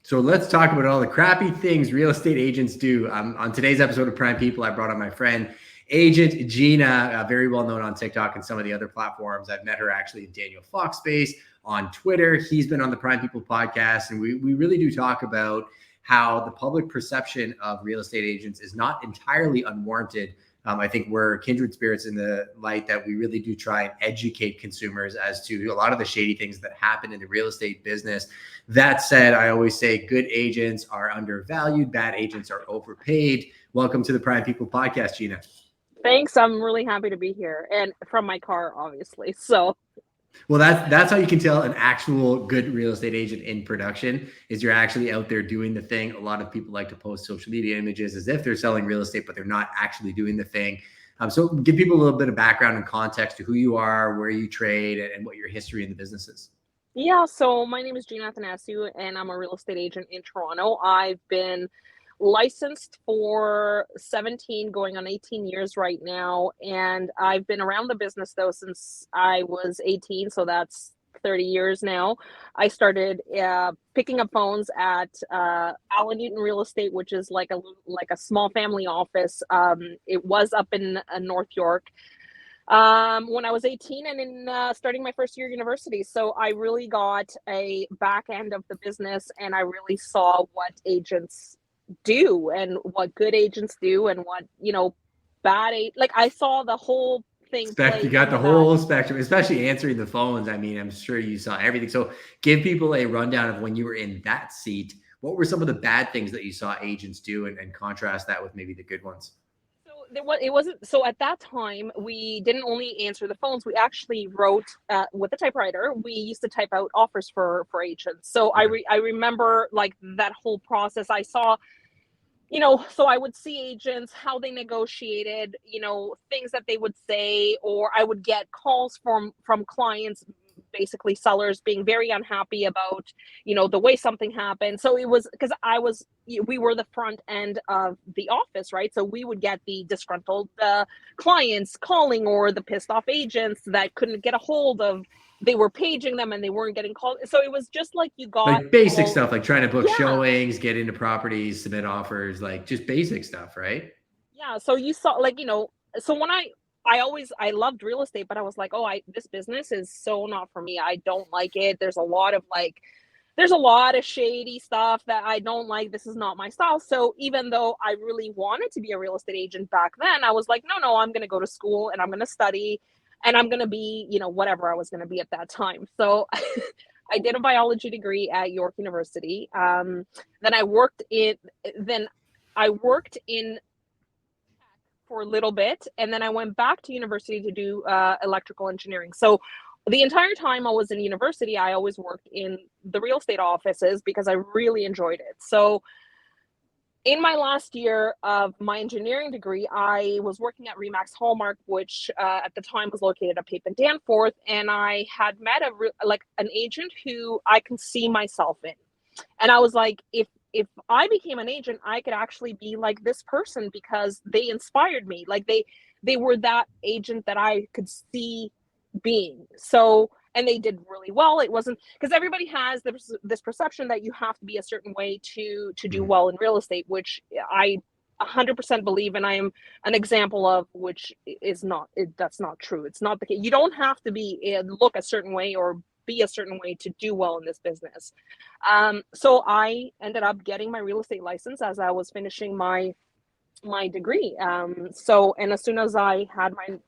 So let's talk about all the crappy things real estate agents do. On today's episode of Prime People, I brought on my friend, Agent Gina, very well known on TikTok and some of the other platforms. I've met her actually in Daniel Fox Space on Twitter. He's been on the Prime People podcast, and we really do talk about how the public perception of real estate agents is not entirely unwarranted. I think we're kindred spirits in the light that we really do try and educate consumers as to a lot of the shady things that happen in the real estate business. That said, I always say good agents are undervalued, bad agents are overpaid. Welcome to the Prime People podcast, Gina. Thanks. I'm really happy to be here, and from my car, obviously. So, well, that's how you can tell an actual good real estate agent in production is you're actually out there doing the thing. A lot of people like to post social media images as if they're selling real estate, but they're not actually doing the thing. So give people a little bit of background and context to who you are, where you trade, and what your history in the business is. yeah, so my name is Gina Athanasiou, and I'm a real estate agent in Toronto. I've been licensed for 17, going on 18 years right now, and I've been around the business, though, since I was 18, so that's 30 years now. I started picking up phones at Allen Newton Real Estate, which is like a small family office. It was up in North York. When I was 18 and in starting my first year of university. So I really got a back end of the business, and I really saw what agents do and what good agents do and what, like I saw the whole thing. You got the whole spectrum, especially answering the phones. I mean, I'm sure you saw everything. So give people a rundown of when you were in that seat. What were some of the bad things that you saw agents do, and contrast that with maybe the good ones? It wasn't so at that time. We didn't only answer the phones. We actually wrote with a typewriter. We used to type out offers for agents. So I remember like that whole process. I saw, so I would see agents, how they negotiated, things that they would say, or I would get calls from clients, basically sellers being very unhappy about, the way something happened. So it was because we were the front end of the office, right? So we would get the disgruntled clients calling, or the pissed off agents that couldn't get a hold of, they were paging them and they weren't getting called. So it was just like you got like basic stuff, like trying to book showings, get into properties, submit offers, like just basic stuff, right? Yeah. So you saw so when I loved real estate, but I was like, this business is so not for me. I don't like it. There's a lot of shady stuff that I don't like. This is not my style. So even though I really wanted to be a real estate agent back then, I was like, no, I'm going to go to school and I'm going to study and I'm going to be, whatever I was going to be at that time. So I did a biology degree at York University. Then I worked in for a little bit, and then I went back to university to do electrical engineering. So the entire time I was in university, I always worked in the real estate offices because I really enjoyed it. So in my last year of my engineering degree, I was working at Remax Hallmark, which at the time was located at Pape and Danforth, and I had met an agent who I can see myself in. And I was like, if I became an agent, I could actually be like this person, because they inspired me. Like they were that agent that I could see being. So, and they did really well. It wasn't because everybody has this perception that you have to be a certain way to do well in real estate, which I 100% believe, and I am an example of, which is not, that's not true. It's not the case. You don't have to look a certain way or be a certain way to do well in this business. So I ended up getting my real estate license as I was finishing my degree. And as soon as I had my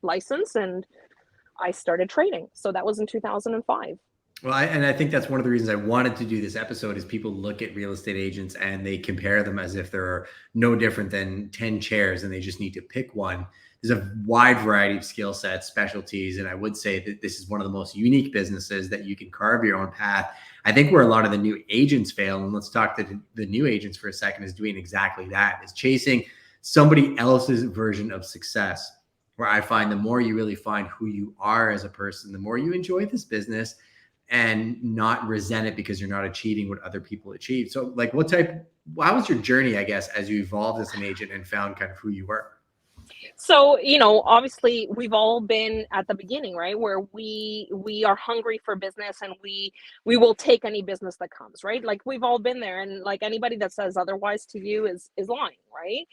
license, and I started trading. So that was in 2005. Well, I think that's one of the reasons I wanted to do this episode is people look at real estate agents and they compare them as if they're no different than 10 chairs and they just need to pick one. There's a wide variety of skill sets, specialties, and I would say that this is one of the most unique businesses that you can carve your own path. I think where a lot of the new agents fail, and let's talk to the new agents for a second, is doing exactly that, is chasing somebody else's version of success. Where I find the more you really find who you are as a person, the more you enjoy this business and not resent it because you're not achieving what other people achieve. So like how was your journey, I guess, as you evolved as an agent and found kind of who you were? So, obviously we've all been at the beginning, right? Where we are hungry for business and we will take any business that comes, right? Like we've all been there, and like anybody that says otherwise to you is lying, right?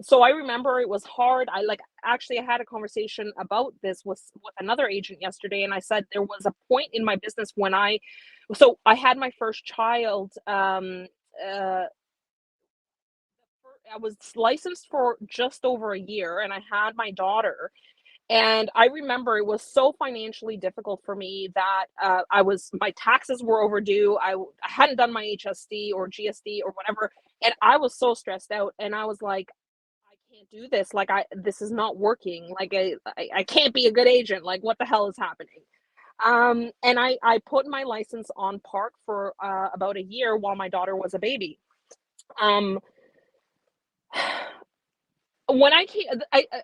So I remember it was hard. I had a conversation about this with another agent yesterday, and I said there was a point in my business when I had my first child. Uh, I was licensed for just over a year, and I had my daughter. And I remember it was so financially difficult for me that my taxes were overdue. I hadn't done my HST or GST or whatever, and I was so stressed out. And I was like, I can't do this. Like, this is not working. Like, I can't be a good agent. Like, what the hell is happening? And I put my license on park for about a year while my daughter was a baby. Um, when I came,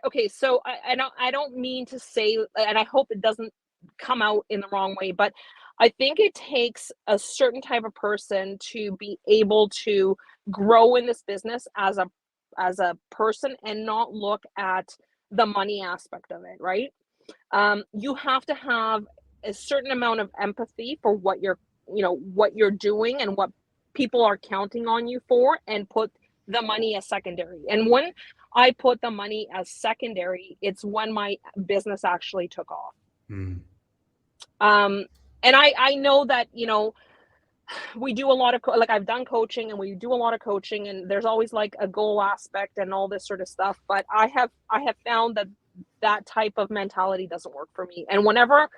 okay, so I don't mean to say, and I hope it doesn't come out in the wrong way, but I think it takes a certain type of person to be able to grow in this business as a person and not look at the money aspect of it, right? You have to have a certain amount of empathy for what you're doing and what people are counting on you for, and put the money as secondary. And when I put the money as secondary, it's when my business actually took off. Mm. Um, and I know that, we do a lot of like I've done coaching, and we do a lot of coaching, and there's always like a goal aspect and all this sort of stuff. But I have found that type of mentality doesn't work for me. And whenever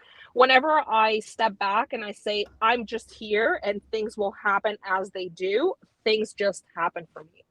I step back and I say I'm just here and things will happen as they do, things just happen for me.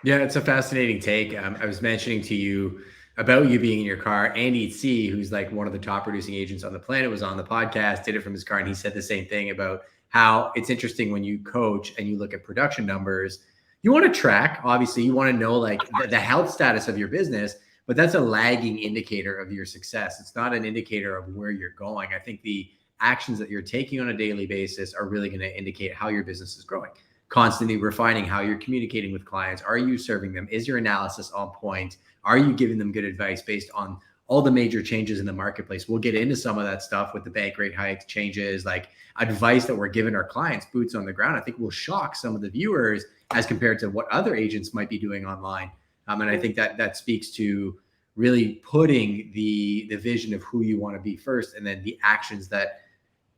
Yeah, it's a fascinating take. I was mentioning to you about you being in your car. Andy C, who's like one of the top producing agents on the planet, was on the podcast, did it from his car, and he said the same thing about how it's interesting when you coach and you look at production numbers. You want to track, obviously, you want to know like the health status of your business, but that's a lagging indicator of your success. It's not an indicator of where you're going. I think the actions that you're taking on a daily basis are really going to indicate how your business is growing, constantly refining how you're communicating with clients. Are you serving them? Is your analysis on point? Are you giving them good advice based on all the major changes in the marketplace? We'll get into some of that stuff with the bank rate hikes, changes, like advice that we're giving our clients, boots on the ground. I think will shock some of the viewers as compared to what other agents might be doing online. And I think that speaks to really putting the vision of who you want to be first, and then the actions that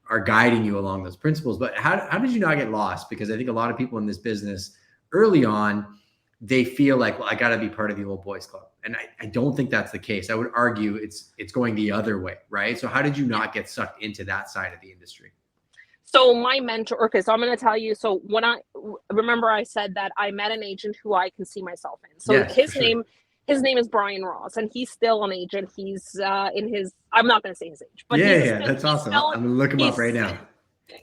are guiding you along those principles. But how did you not get lost? Because I think a lot of people in this business early on, they feel like, well, I got to be part of the old boys club. And I don't think that's the case. I would argue it's going the other way, right? So how did you not get sucked into that side of the industry? So my mentor, okay, so I'm going to tell you. So when I remember, I said that I met an agent who I can see myself in. So Yes, for his name is Brian Ross, and he's still an agent. He's in his, I'm not going to say his age, but yeah, that's awesome. I'm gonna look him up right now.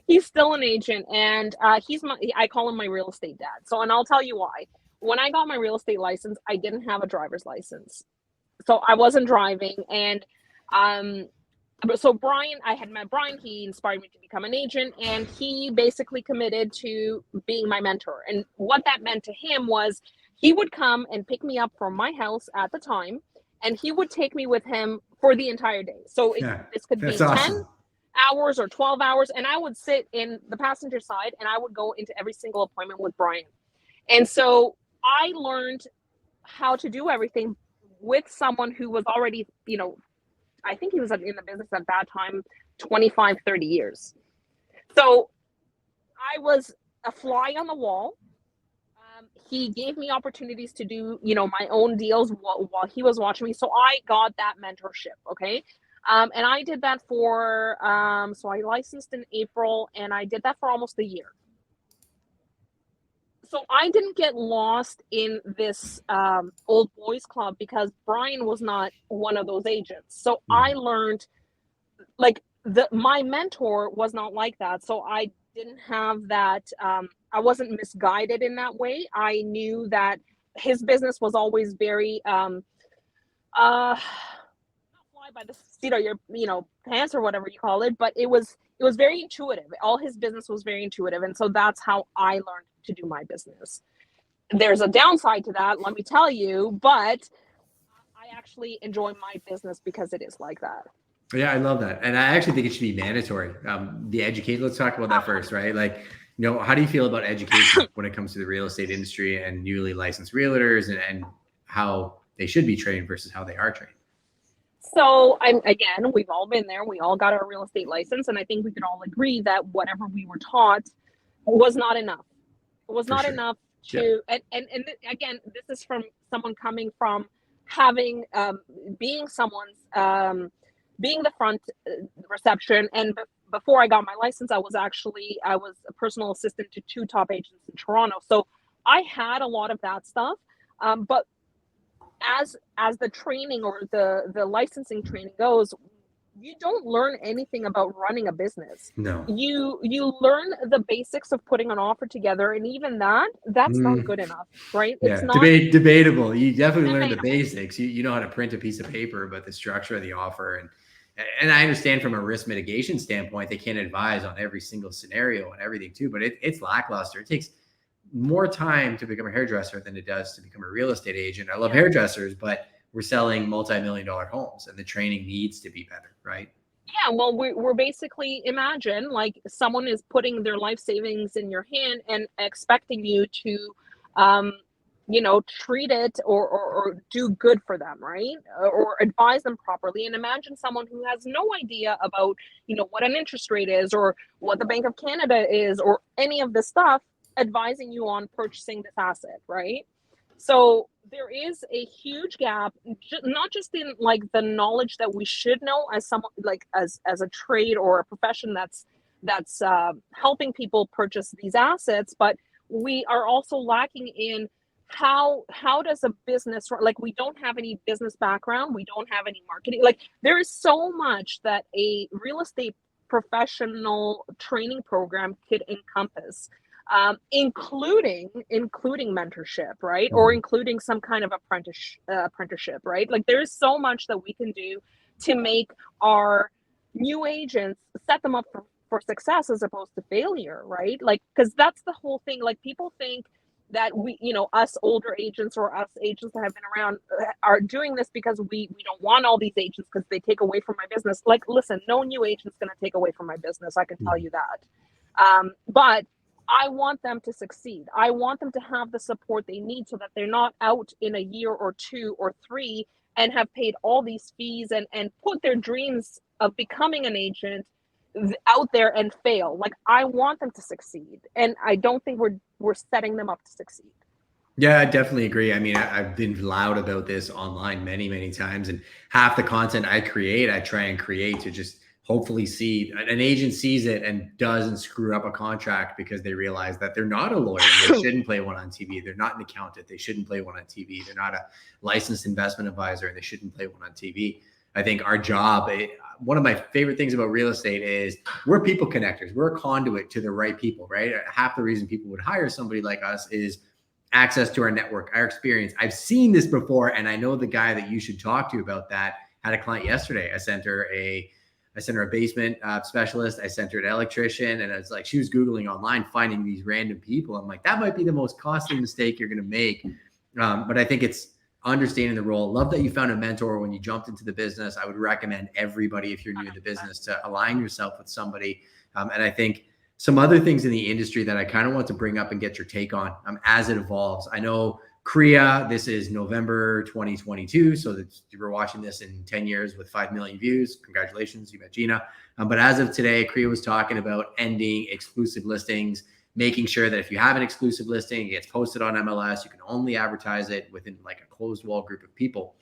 He's still an agent, and I call him my real estate dad. So, and I'll tell you why. When I got my real estate license, I didn't have a driver's license, so I wasn't driving. And um, so Brian, I had met Brian. He inspired me to become an agent, and he basically committed to being my mentor. And what that meant to him was he would come and pick me up from my house at the time, and he would take me with him for the entire day. So this could be That's 10 awesome. hours or 12 hours, and I would sit in the passenger side and I would go into every single appointment with Brian. And so I learned how to do everything with someone who was already, I think he was in the business at that time 25, 30 years. So I was a fly on the wall. He gave me opportunities to do, my own deals while he was watching me. So I got that mentorship. Okay. And I did that so I licensed in April, and I did that for almost a year. So I didn't get lost in this old boys club because Brian was not one of those agents. So I learned, like, my mentor was not like that. So I didn't have that. I wasn't misguided in that way. I knew that his business was always very not fly by the seat of your pants or whatever you call it, but it was very intuitive. All his business was very intuitive, and so that's how I learned to do my business. There's a downside to that, let me tell you, but actually enjoy my business because it is like that. Yeah, I love that. And I actually think it should be mandatory. The education, let's talk about that first, right? Like, how do you feel about education when it comes to the real estate industry and newly licensed realtors and how they should be trained versus how they are trained? So again, we've all been there. We all got our real estate license. And I think we could all agree that whatever we were taught was not enough. It was not enough to, and again, this is from someone coming from having, being someone's, being the front reception. And before I got my license, I was a personal assistant to 2 top agents in Toronto. So I had a lot of that stuff. But as the training or the licensing training goes, you don't learn anything about running a business. No. You learn the basics of putting an offer together, and even that's not good enough, right? Yeah, it's not debatable. You definitely learn the basics. You know how to print a piece of paper, but the structure of the offer and I understand from a risk mitigation standpoint, they can't advise on every single scenario and everything too, but it's lackluster. It takes more time to become a hairdresser than it does to become a real estate agent. I love hairdressers, but we're selling multi-million-dollar homes and the training needs to be better, right? Yeah, well, we're basically, imagine like someone is putting their life savings in your hand and expecting you to, treat it or do good for them, right? Or advise them properly. And imagine someone who has no idea about, what an interest rate is or what the Bank of Canada is or any of this stuff, advising you on purchasing this asset, right? So there is a huge gap, not just in like the knowledge that we should know as someone like as a trade or a profession that's helping people purchase these assets, but we are also lacking in how does a business, like, we don't have any business background, we don't have any marketing. Like, there is so much that a real estate professional training program could encompass, including mentorship, right? Or including some kind of apprenticeship, right? Like, there's so much that we can do to make our new agents, set them up for success as opposed to failure, right? Like, because that's the whole thing. Like, people think that we, us older agents or us agents that have been around are doing this because we don't want all these agents because they take away from my business. Like, listen, no new agent's going to take away from my business. I can tell you that. But I want them to succeed. I want them to have the support they need so that they're not out in a year or 2 or 3 and have paid all these fees and put their dreams of becoming an agent out there and fail. Like, I want them to succeed, and I don't think we're setting them up to succeed. Yeah, I definitely agree. I mean, I've been loud about this online many, many times, and half the content I create, I try and create to just hopefully see an agent sees it and doesn't screw up a contract because they realize that they're not a lawyer. They shouldn't play one on TV. They're not an accountant. They shouldn't play one on TV. They're not a licensed investment advisor and they shouldn't play one on TV. I think our job, one of my favorite things about real estate is we're people connectors. We're a conduit to the right people, right? Half the reason people would hire somebody like us is access to our network, our experience. I've seen this before, and I know the guy that you should talk to about that. Had a client yesterday. I sent her a basement specialist. I sent her an electrician, and it's like she was Googling online, finding these random people. I'm like, that might be the most costly mistake you're going to make. But I think it's understanding the role. Love that you found a mentor when you jumped into the business. I would recommend everybody, if you're new to the business, to align yourself with somebody. And I think some other things in the industry that I kind of want to bring up and get your take on as it evolves. I know CREA, this is November 2022. So that you're watching this in 10 years with 5 million views. Congratulations, you met Gina. But as of today, CREA was talking about ending exclusive listings, making sure that if you have an exclusive listing, it gets posted on MLS, you can only advertise it within like a closed wall group of people.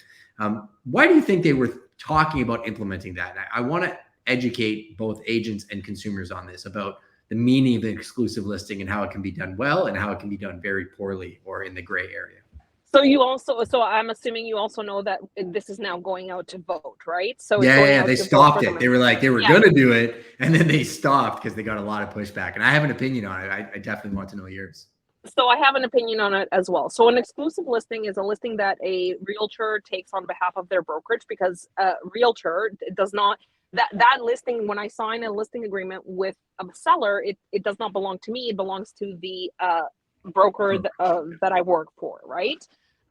Why do you think they were talking about implementing that? I want to educate both agents and consumers on this, about the meaning of an exclusive listing and how it can be done well and how it can be done very poorly or in the gray area. So I'm assuming you also know that this is now going out to vote, right? So they stopped it. They were going to do it, and then they stopped because they got a lot of pushback. And I have an opinion on it. I definitely want to know yours. So I have an opinion on it as well. So an exclusive listing is a listing that a realtor takes on behalf of their brokerage, because a realtor does not, that listing, when I sign a listing agreement with a seller, it does not belong to me. It belongs to the broker that I work for, right?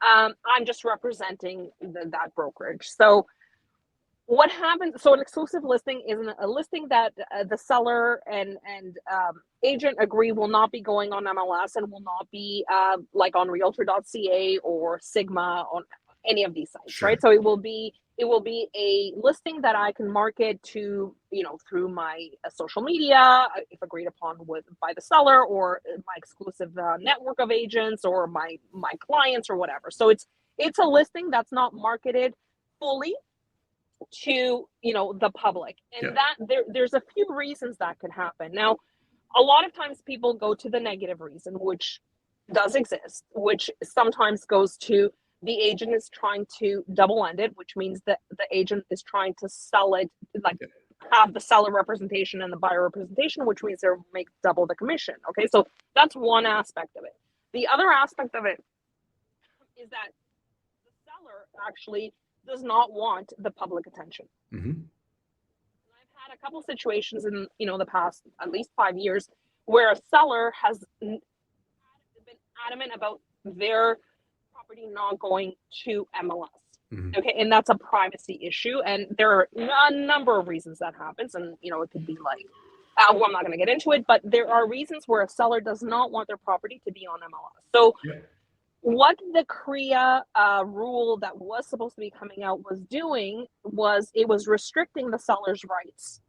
I'm just representing that brokerage. So what happens? So an exclusive listing is a listing that the seller and agent agree will not be going on MLS and will not be like on Realtor.ca or Sigma on any of these sites, Sure. right? So it will be a listing that I can market to, through my social media, if agreed upon by the seller, or my exclusive network of agents, or my clients, or whatever. So it's a listing that's not marketed fully to the public, and that there's a few reasons that could happen. Now, a lot of times people go to the negative reason, which does exist, which sometimes goes to the agent is trying to double end it, which means that the agent is trying to sell it, like have the seller representation and the buyer representation, which means they'll make double the commission. Okay, so that's one aspect of it. The other aspect of it is that the seller actually does not want the public attention. Mm-hmm. I've had a couple situations in the past at least 5 years where a seller has been adamant about their property not going to MLS. Mm-hmm. Okay, and that's a privacy issue, and there are a number of reasons that happens, and it could be like, well, I'm not going to get into it, but there are reasons where a seller does not want their property to be on MLS. So what the CREA rule that was supposed to be coming out was doing was it was restricting the seller's rights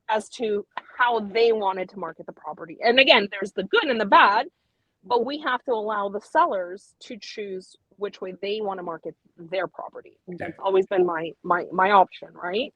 as to how they wanted to market the property. And again, there's the good and the bad, but we have to allow the sellers to choose which way they want to market their property. That's always been my option, right?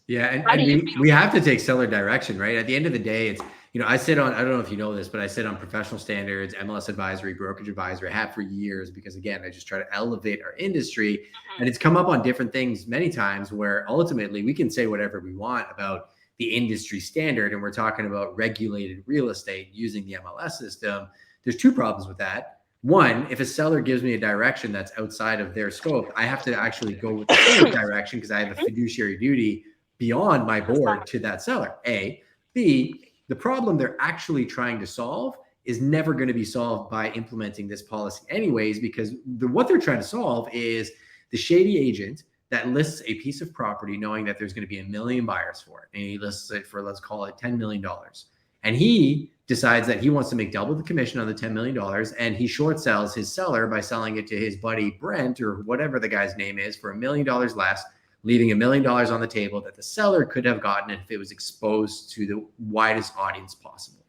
Yeah, and we have to take seller direction, right? At the end of the day, it's, I sit on, I don't know if you know this, but I sit on professional standards, MLS advisory, brokerage advisory. I have for years because, again, I just try to elevate our industry. And it's come up on different things many times where ultimately we can say whatever we want about the industry standard. And we're talking about regulated real estate using the MLS system. There's two problems with that. One, if a seller gives me a direction that's outside of their scope, I have to actually go with the direction because I have a fiduciary duty beyond my board to that seller. A. B, the problem they're actually trying to solve is never going to be solved by implementing this policy anyways, because what they're trying to solve is the shady agent that lists a piece of property knowing that there's going to be 1 million buyers for it. And he lists it for, let's call it $10 million. And he decides that he wants to make double the commission on the $10 million, and he short sells his seller by selling it to his buddy Brent, or whatever the guy's name is, for $1 million less, leaving $1 million on the table that the seller could have gotten if it was exposed to the widest audience possible.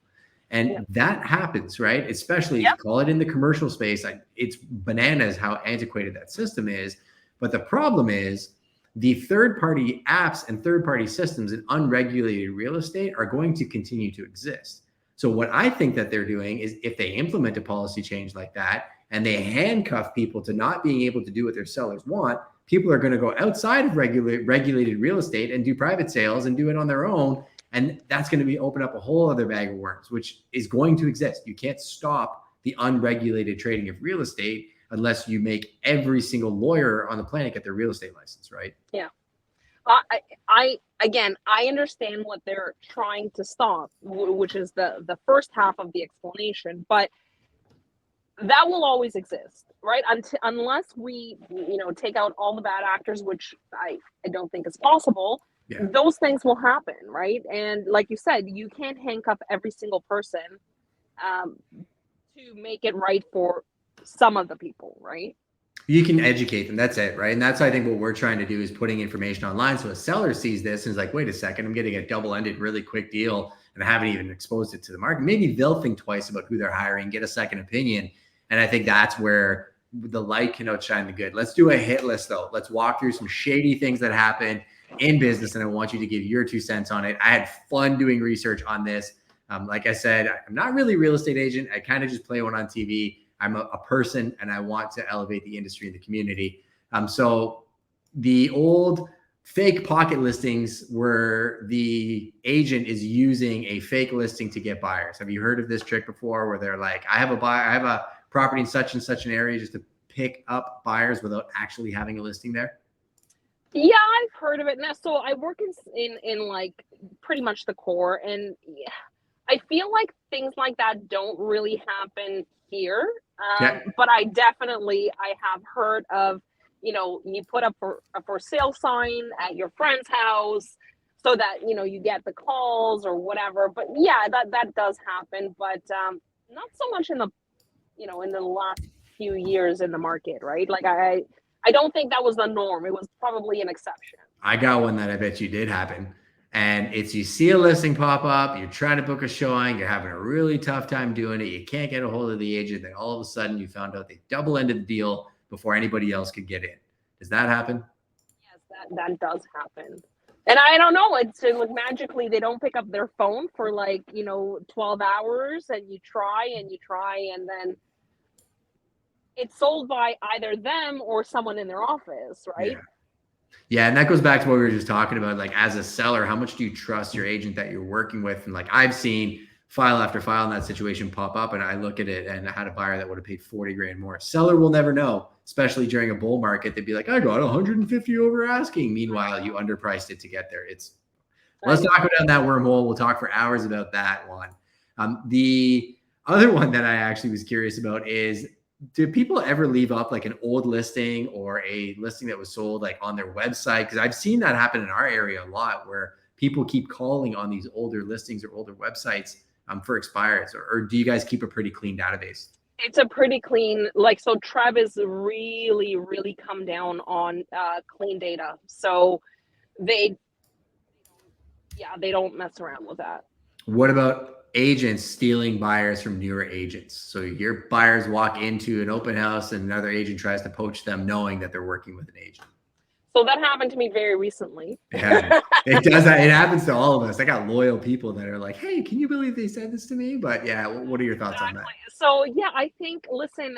And that happens, right? Especially if you call it in the commercial space. It's bananas how antiquated that system is. But the problem is the third-party apps and third-party systems in unregulated real estate are going to continue to exist. So what I think that they're doing is, if they implement a policy change like that and they handcuff people to not being able to do what their sellers want, people are going to go outside of regulated real estate and do private sales and do it on their own. And that's going to open up a whole other bag of worms, which is going to exist. You can't stop the unregulated trading of real estate unless you make every single lawyer on the planet get their real estate license, right? Yeah. I understand what they're trying to stop, which is the first half of the explanation, but that will always exist, right? Unless we, take out all the bad actors, which I don't think is possible. Yeah. Those things will happen, right? And like you said, you can't handcuff every single person to make it right for some of the people, right? You can educate them. That's it, right? And that's, I think, what we're trying to do is putting information online. So a seller sees this and is like, wait a second, I'm getting a double-ended, really quick deal, and I haven't even exposed it to the market. Maybe they'll think twice about who they're hiring, get a second opinion. And I think that's where the light can outshine the good. Let's do a hit list, though. Let's walk through some shady things that happen in business, and I want you to give your 2 cents on it. I had fun doing research on this. Like I said, I'm not really a real estate agent. I kind of just play one on TV. I'm a person, and I want to elevate the industry and the community. So the old fake pocket listings where the agent is using a fake listing to get buyers. Have you heard of this trick before, where they're like, I have a property in such and such an area, just to pick up buyers without actually having a listing there? Yeah, I've heard of it. Now, so I work in like pretty much the core, and I feel like things like that don't really happen here. Yeah. But I have heard of, you put up for a for sale sign at your friend's house so that, you get the calls or whatever. But yeah, that does happen, but not so much in the last few years in the market, right? Like I don't think that was the norm. It was probably an exception. I got one that I bet you did happen. And it's you see a listing pop up, you're trying to book a showing, you're having a really tough time doing it, you can't get a hold of the agent, then all of a sudden you found out they double ended the deal before anybody else could get in. Does that happen? Yes, that does happen. And I don't know, it's like magically they don't pick up their phone for like, 12 hours, and you try, and then it's sold by either them or someone in their office, right? Yeah. Yeah, and that goes back to what we were just talking about. Like, as a seller, how much do you trust your agent that you're working with? And like, I've seen file after file in that situation pop up, and I look at it and I had a buyer that would have paid 40 grand more. Seller will never know, especially during a bull market. They'd be like, I got 150 over asking. Meanwhile, you underpriced it to get there. Let's not go down that wormhole. We'll talk for hours about that one. The other one that I actually was curious about is, do people ever leave up like an old listing or a listing that was sold like on their website? Because I've seen that happen in our area a lot, where people keep calling on these older listings or older websites for expires. Or do you guys keep a pretty clean database? It's a pretty clean, so Trev is really, really come down on clean data. So they, they don't mess around with that. What about agents stealing buyers from newer agents? So your buyers walk into an open house and another agent tries to poach them knowing that they're working with an agent. So that happened to me very recently. Yeah, it does. It happens to all of us. I got loyal people that are like, hey, can you believe they said this to me? But yeah, what are your thoughts on that? So yeah, I think, listen,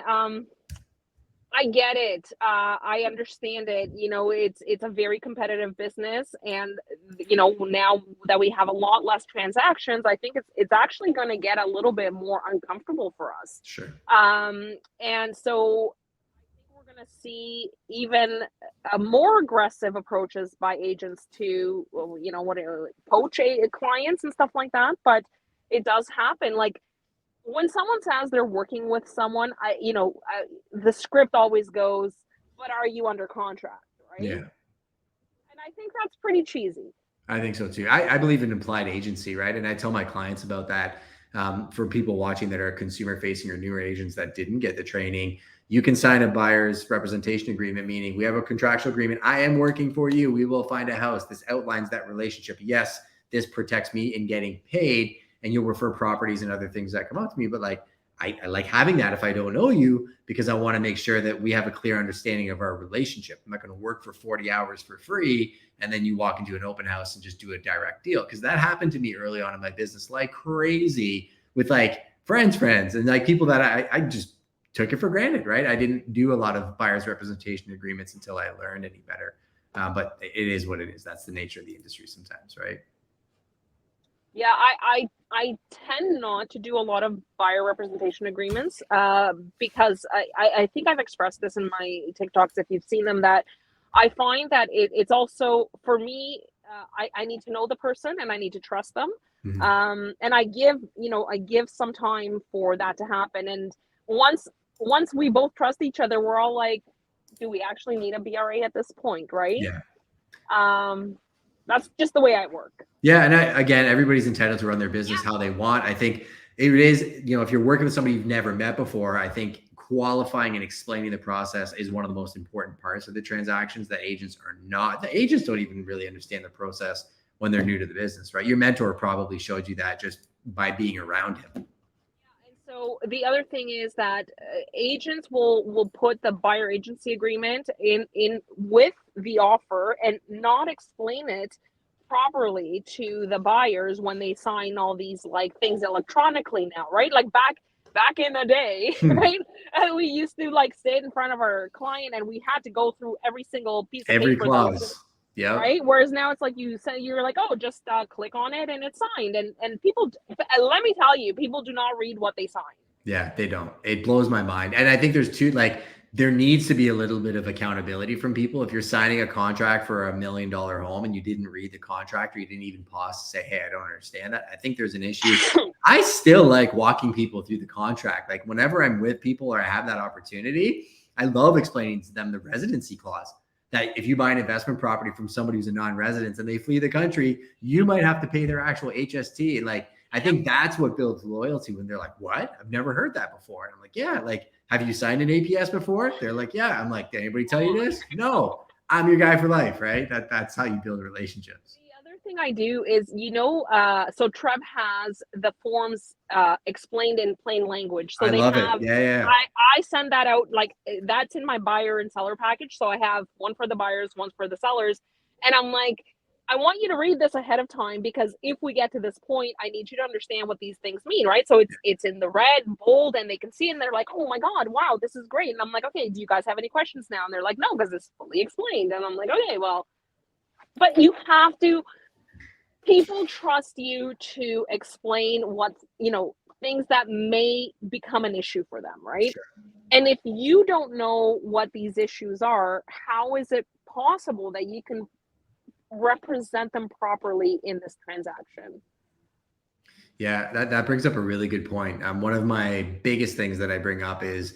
I get it. I understand it. It's a very competitive business, and now that we have a lot less transactions, I think it's actually going to get a little bit more uncomfortable for us. Sure. And so I think we're going to see even more aggressive approaches by agents to, poach clients and stuff like that. But it does happen. Like, when someone says they're working with someone, the script always goes, but are you under contract, right? Yeah. And I think that's pretty cheesy. I think so too. I believe in implied agency, right? And I tell my clients about that. For people watching that are consumer facing or newer agents that didn't get the training, you can sign a buyer's representation agreement, meaning we have a contractual agreement. I am working for you. We will find a house. This outlines that relationship. Yes, this protects me in getting paid, and you'll refer properties and other things that come up to me. But like, I like having that if I don't know you, because I want to make sure that we have a clear understanding of our relationship. I'm not going to work for 40 hours for free and then you walk into an open house and just do a direct deal. Because that happened to me early on in my business like crazy with like friends and like people that I just took it for granted, right? I didn't do a lot of buyer's representation agreements until I learned any better. But it is what it is. That's the nature of the industry sometimes, right? Yeah, I tend not to do a lot of buyer representation agreements because I think I've expressed this in my TikToks, if you've seen them, that I find that it's also, for me, I need to know the person and I need to trust them. Mm-hmm. And I give some time for that to happen. And once we both trust each other, we're all like, do we actually need a BRA at this point, right? Yeah. That's just the way I work. Yeah. And again, everybody's entitled to run their business how they want. I think it is, if you're working with somebody you've never met before, I think qualifying and explaining the process is one of the most important parts of the transactions that agents are not. The agents don't even really understand the process when they're new to the business, right? Your mentor probably showed you that just by being around him. So the other thing is that agents will put the buyer agency agreement in with the offer and not explain it properly to the buyers when they sign all these like things electronically now, right? Like back in the day, right? And we used to like sit in front of our client and we had to go through every single piece of every paper. Clause. Yeah. Right. Whereas now it's like you're like, oh, just click on it and it's signed. And people, let me tell you, people do not read what they sign. Yeah, they don't. It blows my mind. And I think there's two, like there needs to be a little bit of accountability from people. If you're signing a contract for $1 million home and you didn't read the contract, or you didn't even pause to say, hey, I don't understand that, I think there's an issue. I still like walking people through the contract. Like whenever I'm with people or I have that opportunity, I love explaining to them the residency clause, that if you buy an investment property from somebody who's a non-resident and they flee the country, you might have to pay their actual HST. And like, I think that's what builds loyalty, when they're like, what? I've never heard that before. And I'm like, yeah, like, have you signed an APS before? They're like, yeah. I'm like, did anybody tell you this? No, I'm your guy for life, right? That's how you build relationships. The other thing I do is, so Trev has the forms explained in plain language. So I love it. Yeah. I send that out, like that's in my buyer and seller package. So I have one for the buyers, one for the sellers. And I'm like, I want you to read this ahead of time, because if we get to this point, I need you to understand what these things mean, right? So it's in the red, bold, and they can see it, and they're like, oh my God, wow, this is great. And I'm like, okay, do you guys have any questions now? And they're like, no, because it's fully explained. And I'm like, okay, well, but you have to, people trust you to explain what, things that may become an issue for them, right? Sure. And if you don't know what these issues are, how is it possible that you can represent them properly in this transaction? Yeah, that brings up a really good point. One of my biggest things that I bring up is,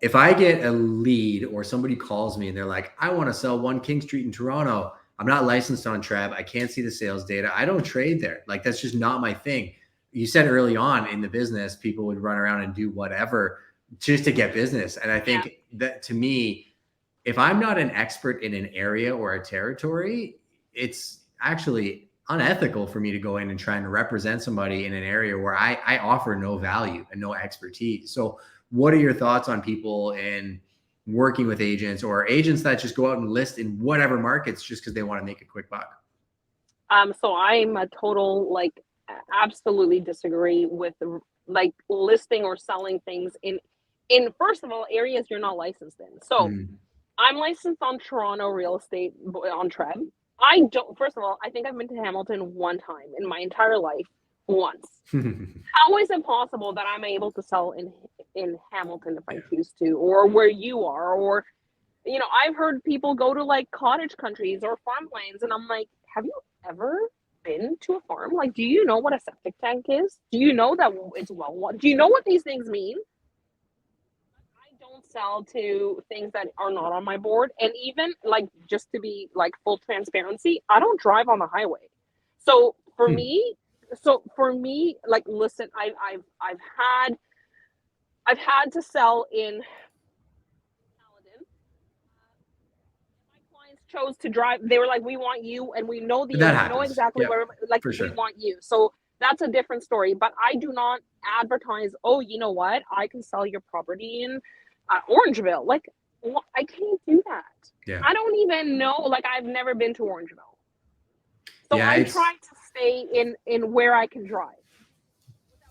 if I get a lead or somebody calls me and they're like, I want to sell 1 King Street in Toronto, I'm not licensed on TREB, I can't see the sales data, I don't trade there. Like, that's just not my thing. You said early on in the business, people would run around and do whatever just to get business. And I think that, to me, if I'm not an expert in an area or a territory, it's actually unethical for me to go in and try and represent somebody in an area where I offer no value and no expertise. So what are your thoughts on people in working with agents, or agents that just go out and list in whatever markets just because they want to make a quick buck? So I'm a total, like, absolutely disagree with like listing or selling things in first of all, areas you're not licensed in. So I'm licensed on Toronto real estate on TREB. First of all, I think I've been to Hamilton one time in my entire life, once. How is it possible that I'm able to sell in Hamilton if I choose to, or where you are? Or, I've heard people go to like cottage countries or farmlands, and I'm like, have you ever been to a farm? Like, do you know what a septic tank is? Do you know that it's well? Do you know what these things mean? I don't sell to things that are not on my board. And even, like, just to be like full transparency, I don't drive on the highway. So for me, like, listen, I've had to sell in Paladin. My clients chose to drive. They were like, we want you, and we know exactly where, like, we want you. So that's a different story. But I do not advertise, oh, you know what, I can sell your property in Orangeville. Like, I can't do that. I don't even know. Like, I've never been to Orangeville. So I try to stay in where I can drive.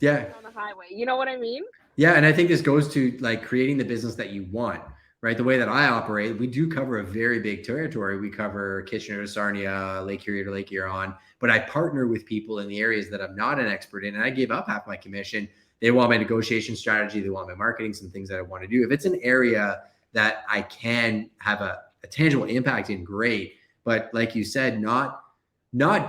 On the highway. You know what I mean? Yeah. And I think this goes to like creating the business that you want, right? The way that I operate, we do cover a very big territory. We cover Kitchener to Sarnia, Lake Erie to Lake Huron, but I partner with people in the areas that I'm not an expert in, and I give up half my commission. They want my negotiation strategy. They want my marketing, some things that I want to do. If it's an area that I can have a tangible impact in, great. But like you said, not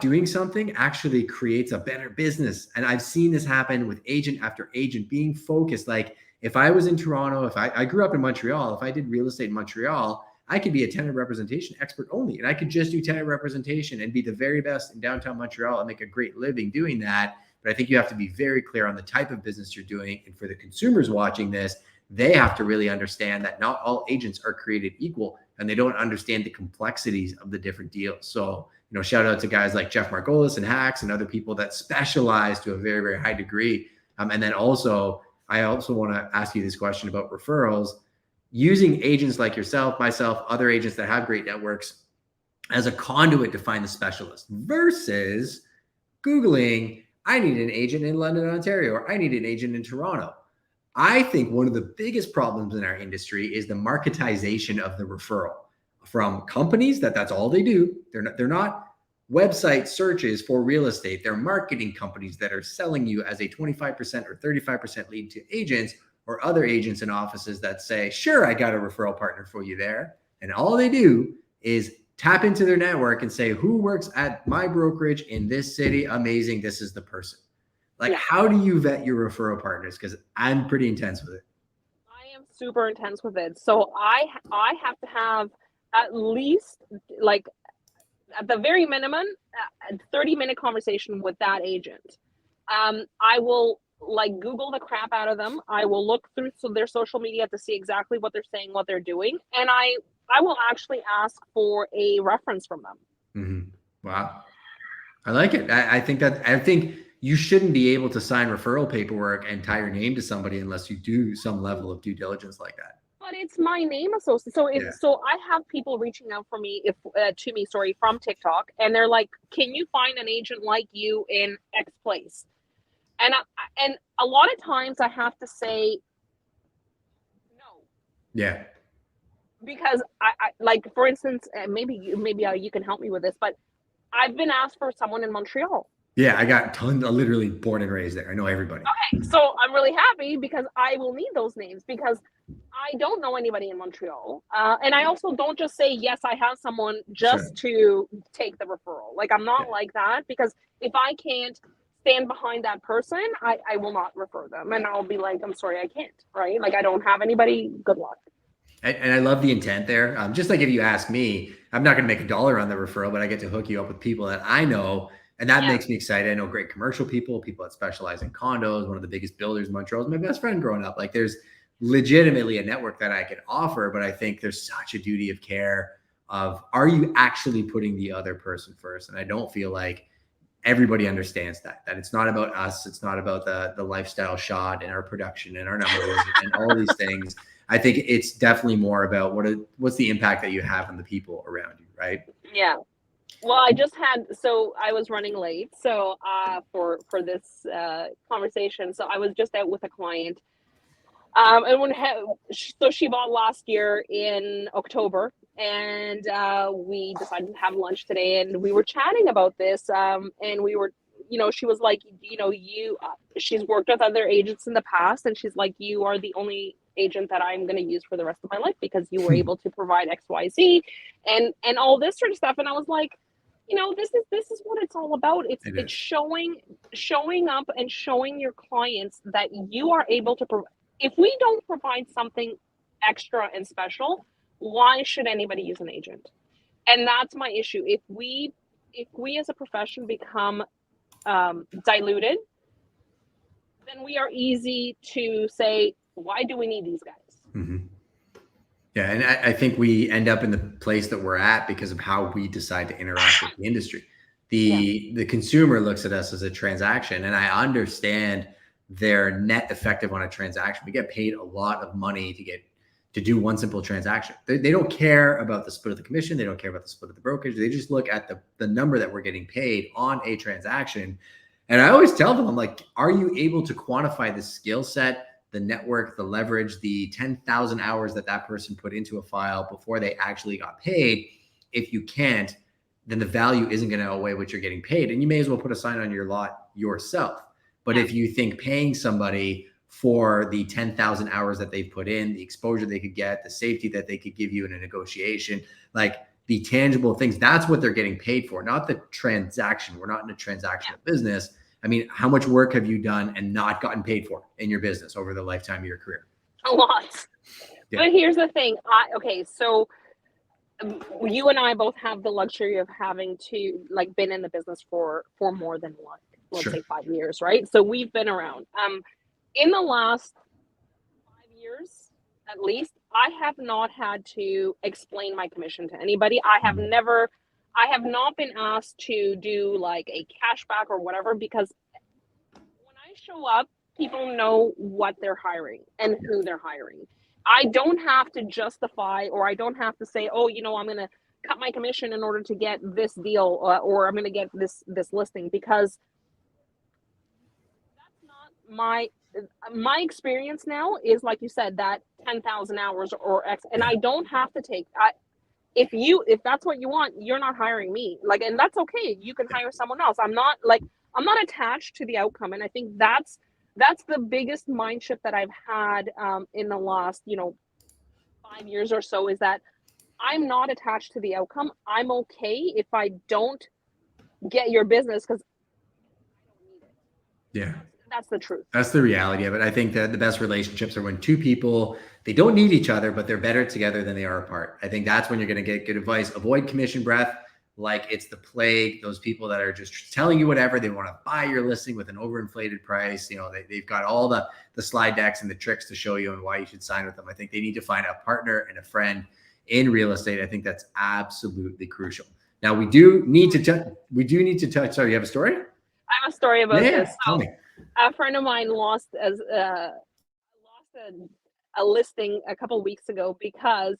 doing something actually creates a better business. And I've seen this happen with agent after agent being focused. Like, if I was in Toronto, if I grew up in Montreal, if I did real estate in Montreal, I could be a tenant representation expert only. And I could just do tenant representation and be the very best in downtown Montreal and make a great living doing that. But I think you have to be very clear on the type of business you're doing. And for the consumers watching this, they have to really understand that not all agents are created equal, and they don't understand the complexities of the different deals. So, shout out to guys like Jeff Margolis and Hacks and other people that specialize to a very, very high degree. And then also, I also want to ask you this question about referrals. Using agents like yourself, myself, other agents that have great networks as a conduit to find the specialist, versus Googling, I need an agent in London, Ontario, or I need an agent in Toronto. I think one of the biggest problems in our industry is the marketization of the referral from companies that's all they do. They're not website searches for real estate. They're marketing companies that are selling you as a 25% or 35% lead to agents, or other agents and offices that say, sure, I got a referral partner for you there. And all they do is tap into their network and say, who works at my brokerage in this city? Amazing. This is the person. Like, how do you vet your referral partners? Because I'm pretty intense with it. I am super intense with it. So I have to have at least, like, at the very minimum, a 30-minute conversation with that agent. I will like Google the crap out of them. I will look through their social media to see exactly what they're saying, what they're doing, and I will actually ask for a reference from them. Mm-hmm. Wow, I like it. I think you shouldn't be able to sign referral paperwork and tie your name to somebody unless you do some level of due diligence like that. But it's my name associated. So I have people reaching out for me to me from TikTok, and they're like, "Can you find an agent like you in X place?" And a lot of times I have to say no. Yeah. Because I like, for instance, maybe you can help me with this, but I've been asked for someone in Montreal. Yeah, I got tons. Literally born and raised there. I know everybody. Okay, so I'm really happy because I will need those names because I don't know anybody in Montreal, and I also don't just say yes, I have someone just to take the referral. Like, I'm not like that, because if I can't stand behind that person, I will not refer them, and I'll be like, I'm sorry, I can't. Right? Like, I don't have anybody. Good luck. And I love the intent there. Just like if you ask me, I'm not going to make $1 on the referral, but I get to hook you up with people that I know. And that makes me excited. I know great commercial people that specialize in condos. One of the biggest builders in Montreal is my best friend growing up. Like, there's legitimately a network that I can offer, but I think there's such a duty of care of, are you actually putting the other person first? And I don't feel like everybody understands that it's not about us. It's not about the lifestyle shot and our production and our numbers and all these things. I think it's definitely more about what's the impact that you have on the people around you, right? Yeah. Well, I was running late, so for this conversation, so I was just out with a client, so she bought last year in October, and we decided to have lunch today, and we were chatting about this, and we were, she was like, she's worked with other agents in the past, and she's like, you are the only agent that I'm going to use for the rest of my life because you were able to provide XYZ and all this sort of stuff. And I was like, this is what it's all about. It's showing up and showing your clients that you are able to provide. If we don't provide something extra and special, why should anybody use an agent? And that's my issue. If we as a profession become diluted, then we are easy to say, why do we need these guys? Mm-hmm. Yeah, and I think we end up in the place that we're at because of how we decide to interact with the industry. The consumer looks at us as a transaction, and I understand their net effective on a transaction. We get paid a lot of money to do one simple transaction. They don't care about the split of the commission. They don't care about the split of the brokerage. They just look at the number that we're getting paid on a transaction. And I always tell them, I'm like, are you able to quantify the skill set, the network, the leverage, the 10,000 hours that person put into a file before they actually got paid? If you can't, then the value isn't going to outweigh what you're getting paid. And you may as well put a sign on your lot yourself. But if you think paying somebody for the 10,000 hours that they've put in, the exposure they could get, the safety that they could give you in a negotiation, like the tangible things, that's what they're getting paid for, not the transaction. We're not in a transactional business. I mean, how much work have you done and not gotten paid for in your business over the lifetime of your career? A lot. Yeah. But here's the thing. So you and I both have the luxury of having to been in the business for more than let's say 5 years, right? So we've been around. In the last 5 years, at least, I have not had to explain my commission to anybody. I have not been asked to do like a cashback or whatever, because when I show up, people know what they're hiring and who they're hiring. I don't have to justify, or I don't have to say, oh, I'm going to cut my commission in order to get this deal, or I'm going to get this listing, because that's not my experience now is, like you said, that 10,000 hours or X, and I don't have to take. If that's what you want, you're not hiring me. And that's okay. You can hire someone else. I'm not attached to the outcome, and I think that's that's the biggest mind shift that I've had in the last, 5 years or so, is that I'm not attached to the outcome. I'm okay if I don't get your business because I don't need it. Yeah. That's the truth. That's the reality of it. I think that the best relationships are when two people, they don't need each other, but they're better together than they are apart. I think that's when you're going to get good advice. Avoid commission breath like it's the plague. Those people that are just telling you whatever, they want to buy your listing with an overinflated price. They've got all the slide decks and the tricks to show you and why you should sign with them. I think they need to find a partner and a friend in real estate. I think that's absolutely crucial. Now we do need to touch. Sorry, you have a story? I have a story about this. Tell me. A friend of mine lost a listing a couple weeks ago because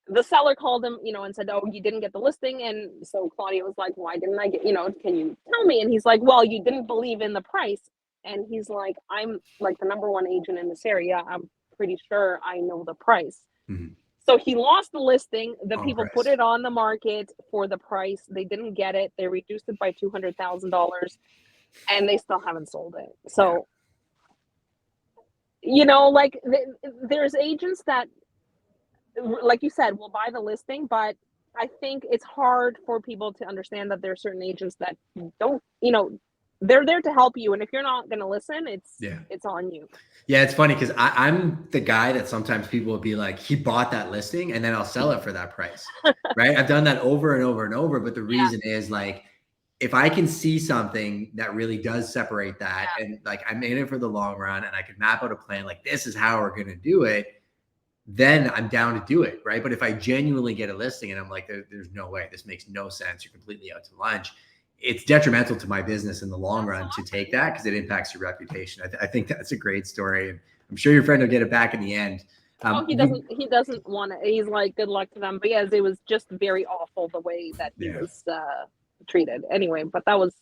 the seller called him, and said, "Oh, you didn't get the listing." And so Claudia was like, "Why didn't I get? Can you tell me?" And he's like, "Well, you didn't believe in the price." And he's like, "I'm like the number one agent in this area. I'm pretty sure I know the price." Mm-hmm. So he lost the listing. The people put it on the market for the price. They didn't get it. They reduced it by $200,000. And they still haven't sold it. So, there's agents that, like you said, will buy the listing, but I think it's hard for people to understand that there are certain agents that don't, they're there to help you. And if you're not going to listen, it's on you. Yeah, it's funny because I'm the guy that sometimes people will be like, he bought that listing and then I'll sell it for that price, right? I've done that over and over and over. But the reason is like, if I can see something that really does separate that and like I'm in it for the long run and I can map out a plan, like this is how we're going to do it, then I'm down to do it. Right. But if I genuinely get a listing and I'm like, there's no way, this makes no sense, you're completely out to lunch, it's detrimental to my business in the long run to take that because it impacts your reputation. I think that's a great story. And I'm sure your friend will get it back in the end. He doesn't want it. He's like, good luck to them. But yes, it was just very awful the way that he was treated anyway. But that was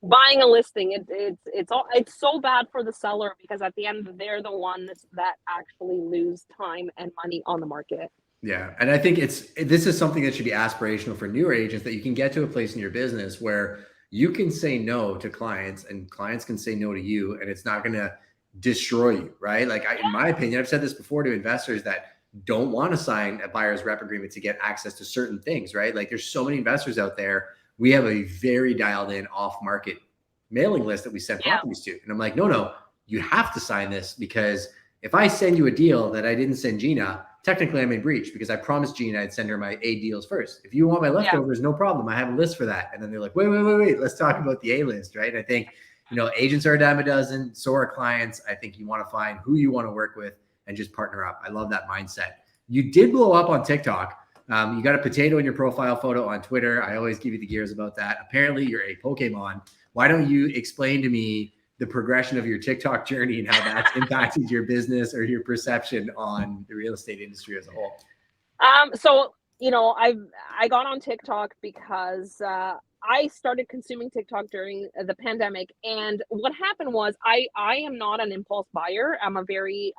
buying a listing. It's so bad for the seller because at the end they're the ones that actually lose time and money on the market. Yeah. And I think this is something that should be aspirational for newer agents, that you can get to a place in your business where you can say no to clients and clients can say no to you, and it's not going to destroy you, right? Like in my opinion, I've said this before to investors that don't want to sign a buyer's rep agreement to get access to certain things, right? Like there's so many investors out there. We have a very dialed in off market mailing list that we send properties to. And I'm like, no, you have to sign this because if I send you a deal that I didn't send Gina, technically I'm in breach because I promised Gina I'd send her my A deals first. If you want my leftovers, no problem. I have a list for that. And then they're like, wait, let's talk about the A list, right? I think, agents are a dime a dozen, so are clients. I think you want to find who you want to work with and just partner up. I love that mindset. You did blow up on TikTok. You got a potato in your profile photo on Twitter. I always give you the gears about that. Apparently you're a Pokemon. Why don't you explain to me the progression of your TikTok journey and how that's impacted your business or your perception on the real estate industry as a whole? So, I got on TikTok because I started consuming TikTok during the pandemic. And what happened was I am not an impulse buyer. I'm a very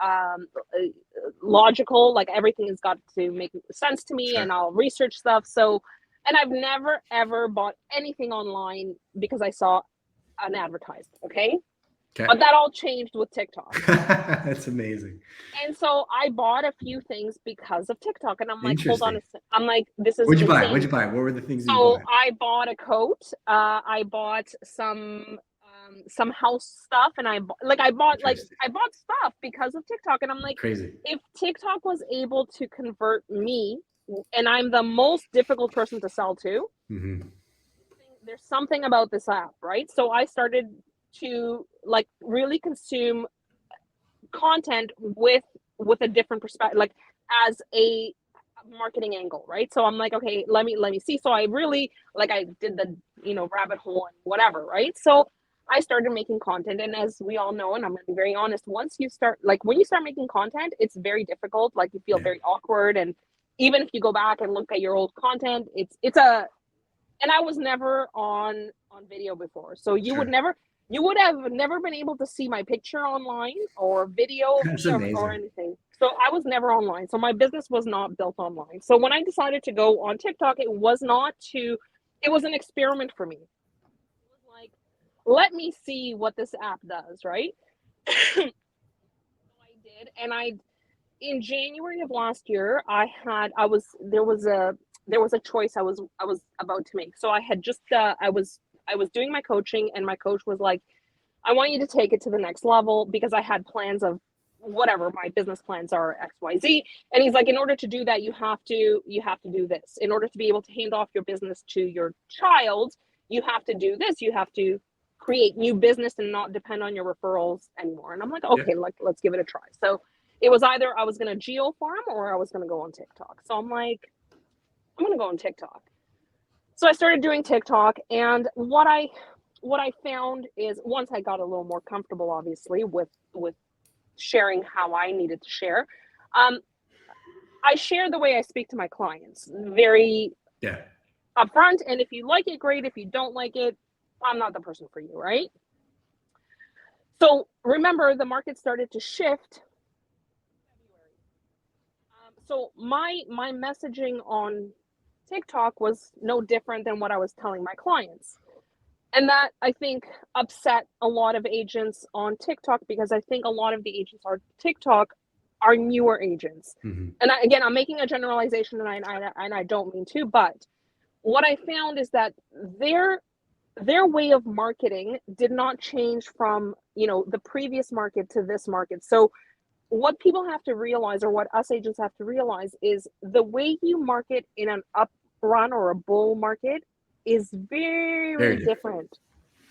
logical, like everything has got to make sense to me and I'll research stuff. So, and I've never, ever bought anything online because I saw an advertisement. Okay. But that all changed with TikTok. That's amazing. And so I bought a few things because of TikTok. And I'm like, hold on a second. I'm like, this is What'd you buy? What were the things you bought? So I bought a coat. I bought some house stuff, and I bought stuff because of TikTok. And I'm like, crazy. If TikTok was able to convert me, and I'm the most difficult person to sell to, there's something about this app, right? So I started to like really consume content with a different perspective, like as a marketing angle, right? So I'm like, okay, let me see. So I really I did the rabbit hole and whatever, right? So I started making content, and as we all know, and I'm gonna be very honest, when you start making content, it's very difficult. Like you feel very awkward, and even if you go back and look at your old content, and I was never on video before, so you would have never been able to see my picture online or video or anything. So I was never online. So my business was not built online. So when I decided to go on TikTok, it was an experiment for me. It was like, let me see what this app does, right? I did, and in January of last year, there was a choice I was about to make. So I had just I was doing my coaching, and my coach was like, I want you to take it to the next level, because I had plans of whatever my business plans are, XYZ. And he's like, in order to do that, you have to do this. In order to be able to hand off your business to your child, you have to do this. You have to create new business and not depend on your referrals anymore. And I'm like, Yeah. okay, like, let's give it a try. So it was either I was going to geo farm or I was going to go on TikTok. So I'm like, I'm going to go on TikTok. So I started doing TikTok, and what I found is, once I got a little more comfortable, obviously, with sharing how I needed to share, um, I share the way I speak to my clients, very Yeah. upfront. And if you like it, great. If you don't like it, I'm not the person for you, right? So remember, the market started to shift. So my messaging on TikTok was no different than what I was telling my clients. And that, I think, upset a lot of agents on TikTok, because I think a lot of the agents on TikTok are newer agents. Mm-hmm. And again, I'm making a generalization, and I don't mean to, but what I found is that their way of marketing did not change from, the previous market to this market. So what people have to realize, or what us agents have to realize, is the way you market in an up run or a bull market is very, Very different. different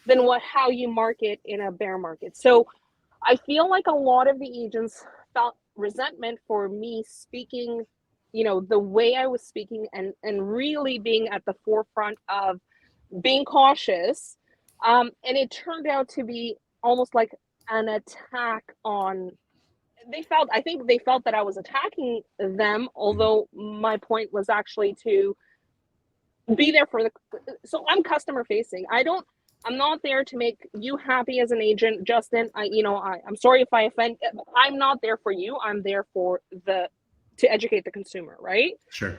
than how you market in a bear market. So I feel like a lot of the agents felt resentment for me speaking, the way I was speaking, and really being at the forefront of being cautious. And it turned out to be almost like an attack on, I think they felt that I was attacking them, although my point was actually to be there for so I'm customer facing. I'm not there to make you happy as an agent, Justin. I'm sorry if I offend. I'm not there for you. I'm there to educate the consumer, right? Sure.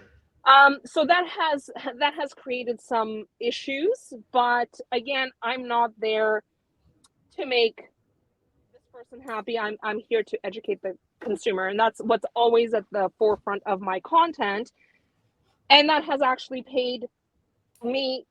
So that has created some issues, but again, I'm not there to make this person happy. I'm here to educate the consumer, and that's what's always at the forefront of my content. And that has actually paid me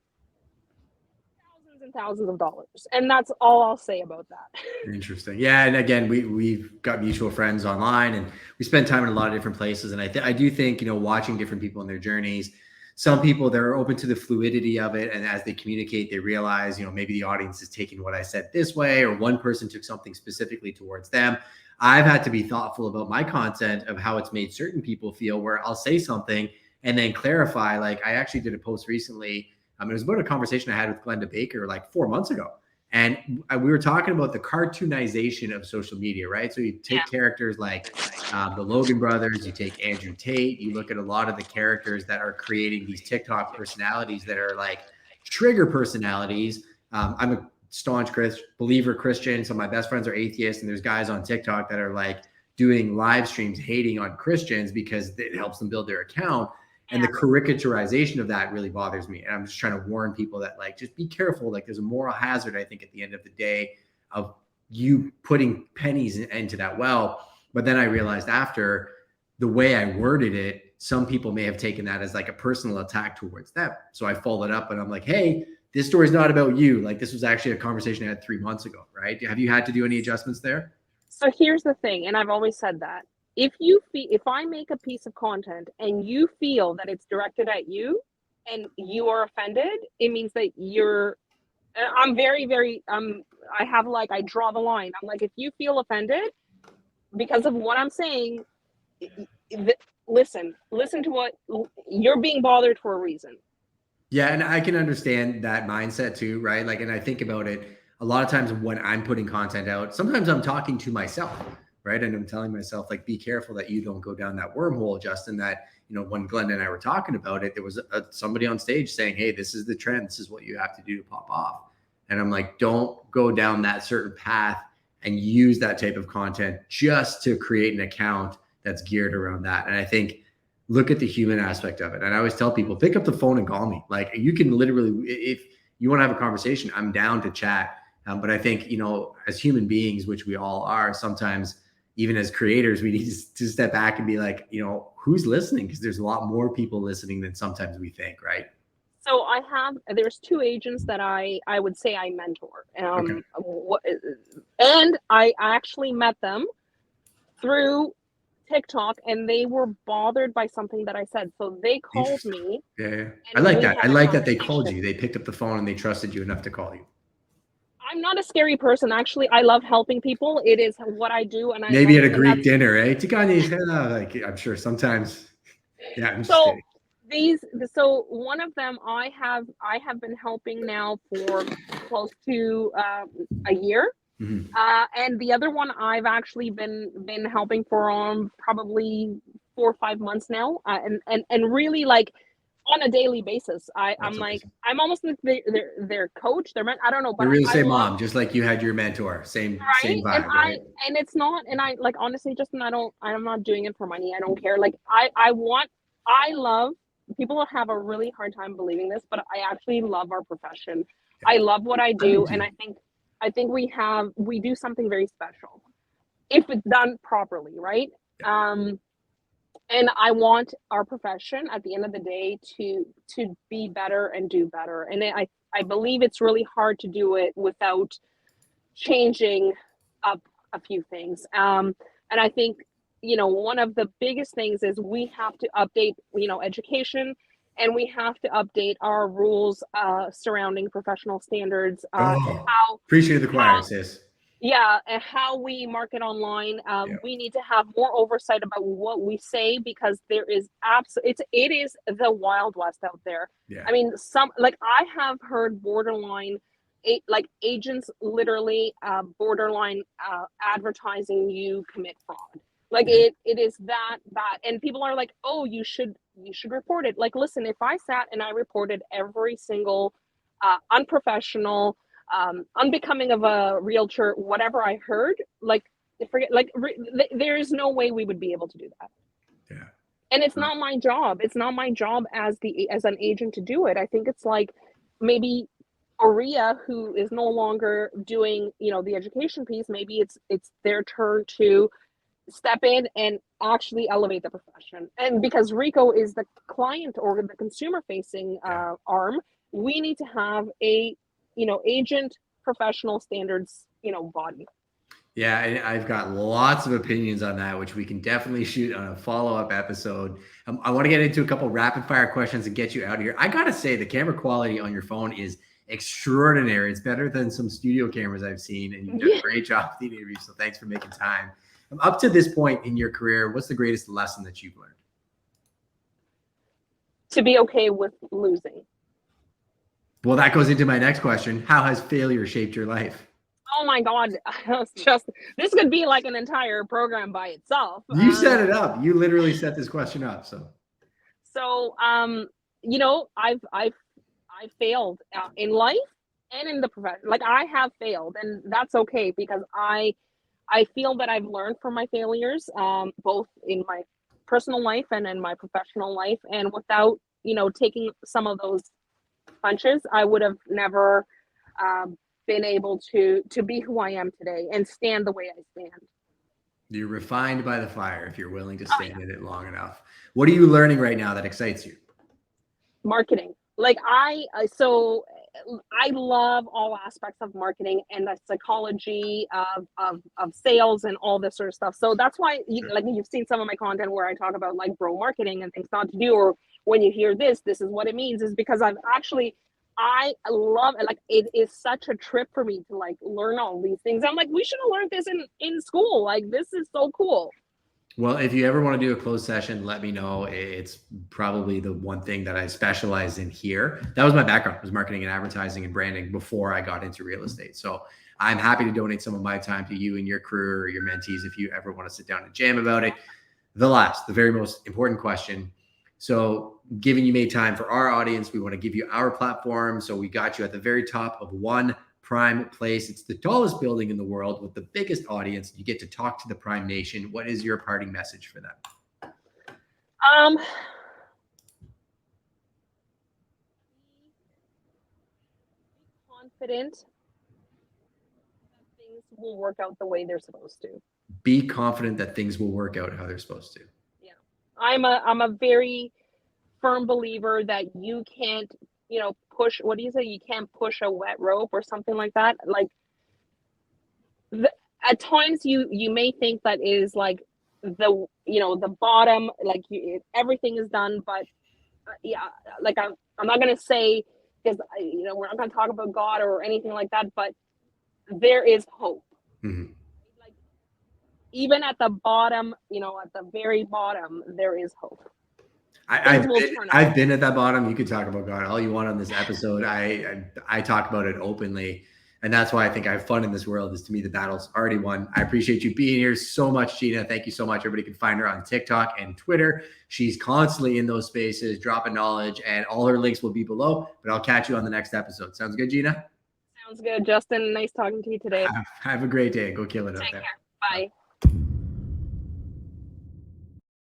thousands and thousands of dollars. And that's all I'll say about that. Interesting. Yeah, and again, we've got mutual friends online, and we spend time in a lot of different places. And I do think, watching different people in their journeys. Some people, they're open to the fluidity of it, and as they communicate, they realize, maybe the audience is taking what I said this way, or one person took something specifically towards them. I've had to be thoughtful about my content, of how it's made certain people feel, where I'll say something and then clarify. Like, I actually did a post recently. It was about a conversation I had with Glenda Baker like 4 months ago. And we were talking about the cartoonization of social media, right? So you take characters like the Logan brothers, you take Andrew Tate, you look at a lot of the characters that are creating these TikTok personalities that are like trigger personalities. I'm a staunch believer Christian. So my best friends are atheists, and there's guys on TikTok that are like doing live streams hating on Christians because it helps them build their account. And the caricaturization of that really bothers me. And I'm just trying to warn people that, like, just be careful. Like, there's a moral hazard, I think, at the end of the day, of you putting pennies into that well. But then I realized, after, the way I worded it, some people may have taken that as like a personal attack towards them. So I followed up, and I'm like, hey, this story's not about you. Like, this was actually a conversation I had 3 months ago, right? Have you had to do any adjustments there? So here's the thing, and I've always said that. If I make a piece of content and you feel that it's directed at you and you are offended, it means that I'm very, very, I draw the line. I'm like, if you feel offended because of what I'm saying, listen to what you're being bothered for a reason. Yeah. And I can understand that mindset too, right? Like, and I think about it a lot of times when I'm putting content out, sometimes I'm talking to myself, right? And I'm telling myself, like, be careful that you don't go down that wormhole, Justin, that, when Glenda and I were talking about it, there was somebody on stage saying, hey, this is the trend. This is what you have to do to pop off. And I'm like, don't go down that certain path and use that type of content just to create an account that's geared around that. And I think, look at the human aspect of it. And I always tell people, pick up the phone and call me. Like, you can literally, if you want to have a conversation, I'm down to chat. But I think, as human beings, which we all are, sometimes even as creators, we need to step back and be like, who's listening? Because there's a lot more people listening than sometimes we think, right? So there's two agents that I would say I mentor. Okay. And I actually met them through TikTok, and they were bothered by something that I said. So they called me. Yeah. I And like we that. I had a like that they called conversation. you. They picked up the phone and they trusted you enough to call you. I'm not a scary person. Actually, I love helping people. It is what I do, and I Maybe love at a it. And Greek that's dinner, eh? Like, I'm sure sometimes. Yeah, I'm just so kidding. so one of them I have been helping now for close to a year. Mhm. And the other one I've actually been helping for probably 4 or 5 months now, and really like on a daily basis. I'm That's like amazing. I'm almost like their coach. I don't know, but Your real I estate love, mom, just like you had your mentor. Same right. And vibe, right? it's not, and I like, honestly, Justin, I'm not doing it for money. I don't care. Like I love, people have a really hard time believing this, but I actually love our profession. Yeah. I love what I I do do, and too. I think we do something very special if it's done properly, right? Yeah. And I want our profession at the end of the day to be better and do better. And I believe it's really hard to do it without changing up a few things. And I think, one of the biggest things is we have to update, education, and we have to update our rules surrounding professional standards, and Oh, preaching to the choir, sis. yeah, and how we market online. Yeah. We need to have more oversight about what we say, because there is it is the wild west out there. Yeah. I mean, I have heard borderline, like agents literally borderline advertising you commit fraud. Like Yeah. it is that bad, and people are like, "Oh, you should report it." Like, listen, if I sat and I reported every single unprofessional, unbecoming of a realtor, whatever I heard, like, forget, like, there is no way we would be able to do that. Yeah. And it's not my job. It's not my job as an agent to do it. I think it's like maybe Aria, who is no longer doing, the education piece, maybe it's their turn to step in and actually elevate the profession. And because Rico is the client or the consumer facing Yeah. arm, we need to have a, agent professional standards, body. Yeah, I've got lots of opinions on that, which we can definitely shoot on a follow-up episode. I want to get into a couple rapid fire questions and get you out of here. I gotta say, the camera quality on your phone is extraordinary. It's better than some studio cameras I've seen, and you've done a great job with the interview. So thanks for making time. Up to this point in your career, what's the greatest lesson that you've learned? To be okay with losing. Well, that goes into my next question. How has failure shaped your life? Oh my God. This could be like an entire program by itself. You set it up. You literally set this question up. So, I've failed in life and in the profession. Like, I have failed, and that's okay, because I feel that I've learned from my failures, both in my personal life and in my professional life. And without, taking some of those punches, I would have never been able to be who I am today and stand the way I stand. You're refined by the fire if you're willing to Oh stand yeah, in it long enough. What are you learning right now that excites you? marketing. Like, I love all aspects of marketing and the psychology of sales and all this sort of stuff. So that's why like, you've seen some of my content where I talk about like bro marketing and things not to do, or when you hear this is what it means, is because I love it. Like, it is such a trip for me to like learn all these things. I'm like, we should have learned this in school. Like, this is so cool. Well, if you ever want to do a closed session, let me know. It's probably the one thing that I specialize in here. That was my background, was marketing and advertising and branding before I got into real estate. So I'm happy to donate some of my time to you and your career or your mentees if you ever want to sit down and jam about it. The very most important question. So given you made time for our audience, we want to give you our platform. So we got you at the very top of One Prime Place. It's the tallest building in the world with the biggest audience. You get to talk to the Prime Nation. What is your parting message for them? Um, be confident will work out the way they're supposed to. Be confident that things will work out how they're supposed to. Yeah. I'm a very firm believer that you can't, push, what do you say? You can't push a wet rope or something like that. Like at times you may think that is like the bottom, like everything is done, but yeah, like I'm not going to say, because we're not going to talk about God or anything like that, but there is hope. Mm-hmm. Like even at the bottom, at the very bottom, there is hope. I've been at that bottom. You could talk about God all you want on this episode. I talk about it openly, and that's why I think I have fun in this world. Is to me the battle's already won. I appreciate you being here so much, Gina. Thank you so much. Everybody can find her on TikTok and Twitter. She's constantly in those spaces, dropping knowledge, and all her links will be below. But I'll catch you on the next episode. Sounds good, Gina? Sounds good, Justin. Nice talking to you today. Have a great day. Go kill it out there. Take care. Bye.